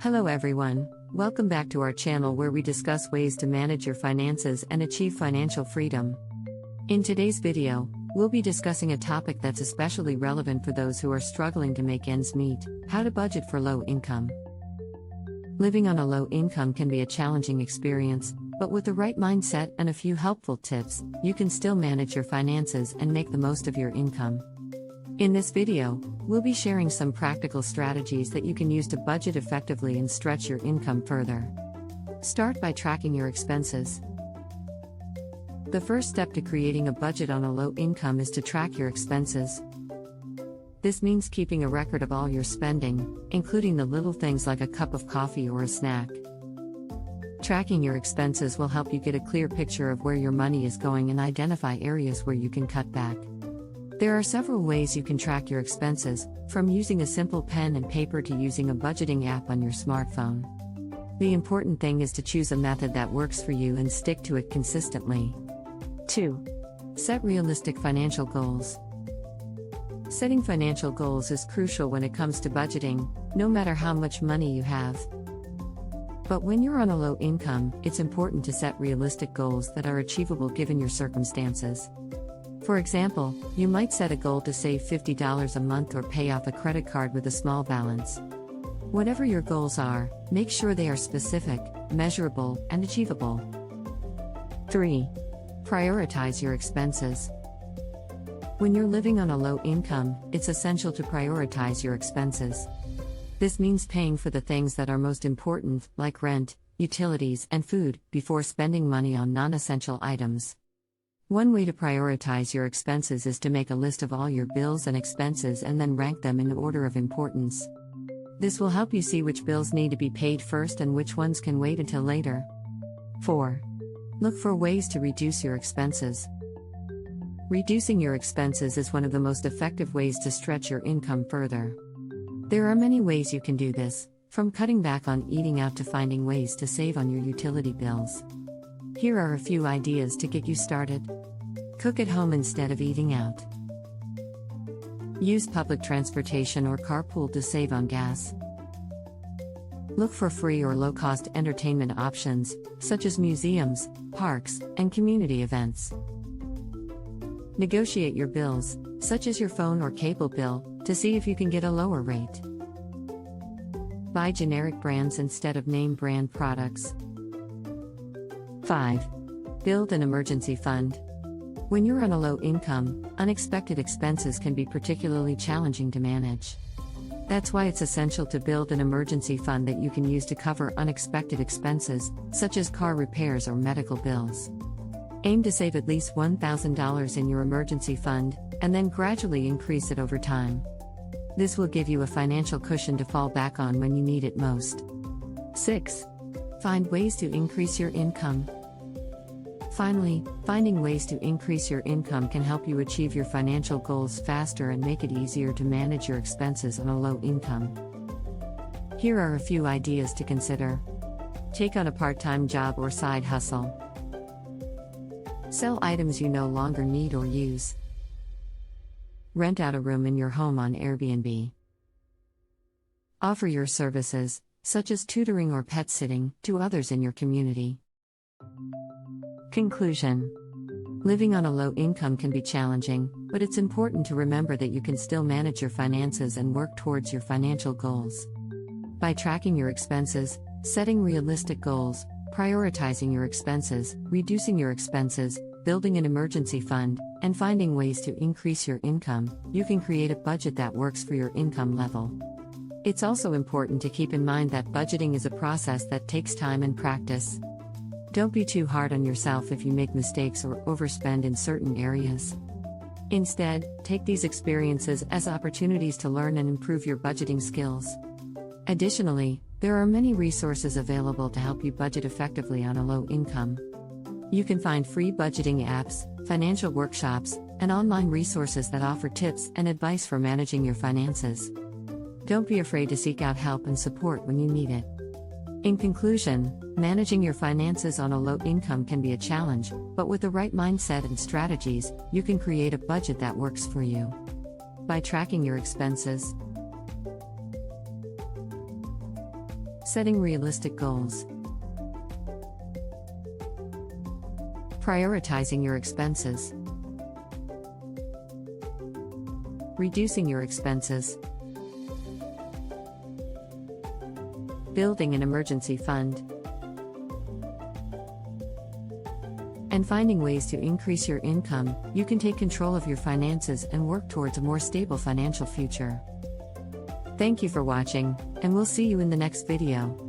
Hello everyone, welcome back to our channel where we discuss ways to manage your finances and achieve financial freedom. In today's video, we'll be discussing a topic that's especially relevant for those who are struggling to make ends meet: how to budget for low income. Living on a low income can be a challenging experience, but with the right mindset and a few helpful tips, you can still manage your finances and make the most of your income. In this video, we'll be sharing some practical strategies that you can use to budget effectively and stretch your income further. Start by tracking your expenses. The first step to creating a budget on a low income is to track your expenses. This means keeping a record of all your spending, including the little things like a cup of coffee or a snack. Tracking your expenses will help you get a clear picture of where your money is going and identify areas where you can cut back. There are several ways you can track your expenses, from using a simple pen and paper to using a budgeting app on your smartphone. The important thing is to choose a method that works for you and stick to it consistently. 2. Set realistic financial goals. Setting financial goals is crucial when it comes to budgeting, no matter how much money you have. But when you're on a low income, it's important to set realistic goals that are achievable given your circumstances. For example, you might set a goal to save $50 a month or pay off a credit card with a small balance. Whatever your goals are, make sure they are specific, measurable, and achievable. 3. Prioritize your expenses. When you're living on a low income, it's essential to prioritize your expenses. This means paying for the things that are most important, like rent, utilities, and food, before spending money on non-essential items. One way to prioritize your expenses is to make a list of all your bills and expenses and then rank them in order of importance. This will help you see which bills need to be paid first and which ones can wait until later. 4. Look for ways to reduce your expenses. Reducing your expenses is one of the most effective ways to stretch your income further. There are many ways you can do this, from cutting back on eating out to finding ways to save on your utility bills. Here are a few ideas to get you started. Cook at home instead of eating out. Use public transportation or carpool to save on gas. Look for free or low-cost entertainment options, such as museums, parks, and community events. Negotiate your bills, such as your phone or cable bill, to see if you can get a lower rate. Buy generic brands instead of name brand products. 5. Build an emergency fund. When you're on a low income, unexpected expenses can be particularly challenging to manage. That's why it's essential to build an emergency fund that you can use to cover unexpected expenses, such as car repairs or medical bills. Aim to save at least $1,000 in your emergency fund, and then gradually increase it over time. This will give you a financial cushion to fall back on when you need it most. 6. Find ways to increase your income. Finally, finding ways to increase your income can help you achieve your financial goals faster and make it easier to manage your expenses on a low income. Here are a few ideas to consider. Take on a part-time job or side hustle. Sell items you no longer need or use. Rent out a room in your home on Airbnb. Offer your services, such as tutoring or pet sitting, to others in your community. Conclusion. Living on a low income can be challenging, but it's important to remember that you can still manage your finances and work towards your financial goals. By tracking your expenses, setting realistic goals, prioritizing your expenses, reducing your expenses, building an emergency fund, and finding ways to increase your income, you can create a budget that works for your income level. It's also important to keep in mind that budgeting is a process that takes time and practice. Don't be too hard on yourself if you make mistakes or overspend in certain areas. Instead, take these experiences as opportunities to learn and improve your budgeting skills. Additionally, there are many resources available to help you budget effectively on a low income. You can find free budgeting apps, financial workshops, and online resources that offer tips and advice for managing your finances. Don't be afraid to seek out help and support when you need it. In conclusion, managing your finances on a low income can be a challenge, but with the right mindset and strategies, you can create a budget that works for you. By tracking your expenses, Setting realistic goals. Prioritizing your expenses. Reducing your expenses. Building an emergency fund. And finding ways to increase your income. You can take control of your finances and work towards a more stable financial future. Thank you for watching, and we'll see you in the next video.